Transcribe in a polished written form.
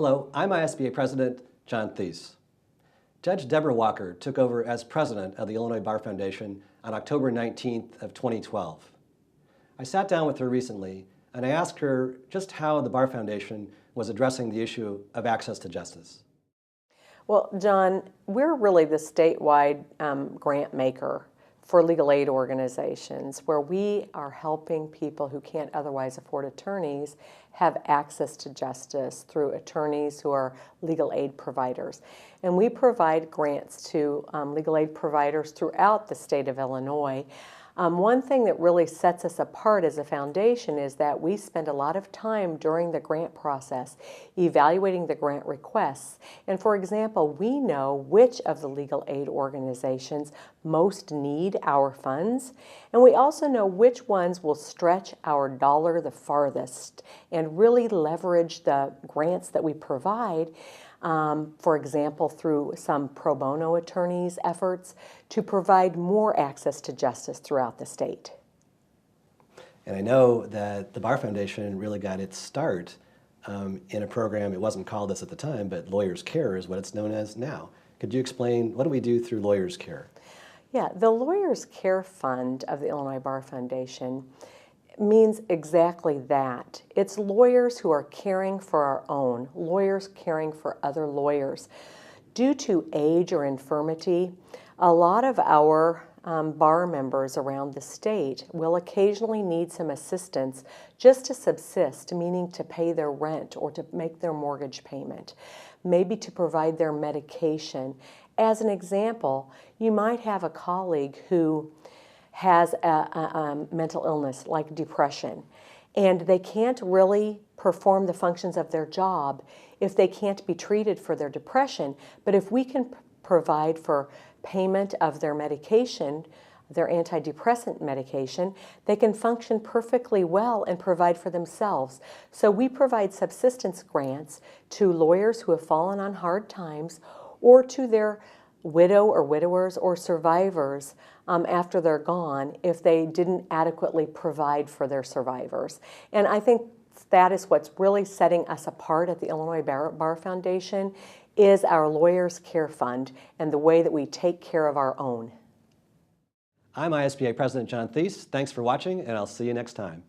Hello, I'm ISBA President John Thies. Judge Debra Walker took over as president of the Illinois Bar Foundation on October 19th of 2012. I sat down with her recently and I asked her just how the Bar Foundation was addressing the issue of access to justice. Well, John, we're really the statewide grant maker for legal aid organizations where we are helping people who can't otherwise afford attorneys have access to justice through attorneys who are legal aid providers. And we provide grants to legal aid providers throughout the state of Illinois. One thing that really sets us apart as a foundation is that we spend a lot of time during the grant process evaluating the grant requests. And for example, we know which of the legal aid organizations most need our funds, and we also know which ones will stretch our dollar the farthest and really leverage the grants that we provide. For example, through some pro bono attorneys' efforts to provide more access to justice throughout the state. And I know that the Bar Foundation really got its start in a program, it wasn't called this at the time, but Lawyers Care is what it's known as now. Could you explain, what do we do through Lawyers Care? Yeah, the Lawyers Care Fund of the Illinois Bar Foundation means exactly that. It's lawyers who are caring for our own, lawyers caring for other lawyers. Due to age or infirmity, a lot of our bar members around the state will occasionally need some assistance just to subsist, meaning to pay their rent or to make their mortgage payment, maybe to provide their medication. As an example, you might have a colleague who has a mental illness like depression, and they can't really perform the functions of their job if they can't be treated for their depression. But if we can provide for payment of their medication, their antidepressant medication, they can function perfectly well and provide for themselves. So we provide subsistence grants to lawyers who have fallen on hard times or to their widow or widowers or survivors after they're gone if they didn't adequately provide for their survivors. And I think that is what's really setting us apart at the Illinois Bar Foundation is our Lawyers Care Fund and the way that we take care of our own. I'm ISBA President John Thies. Thanks for watching, and I'll see you next time.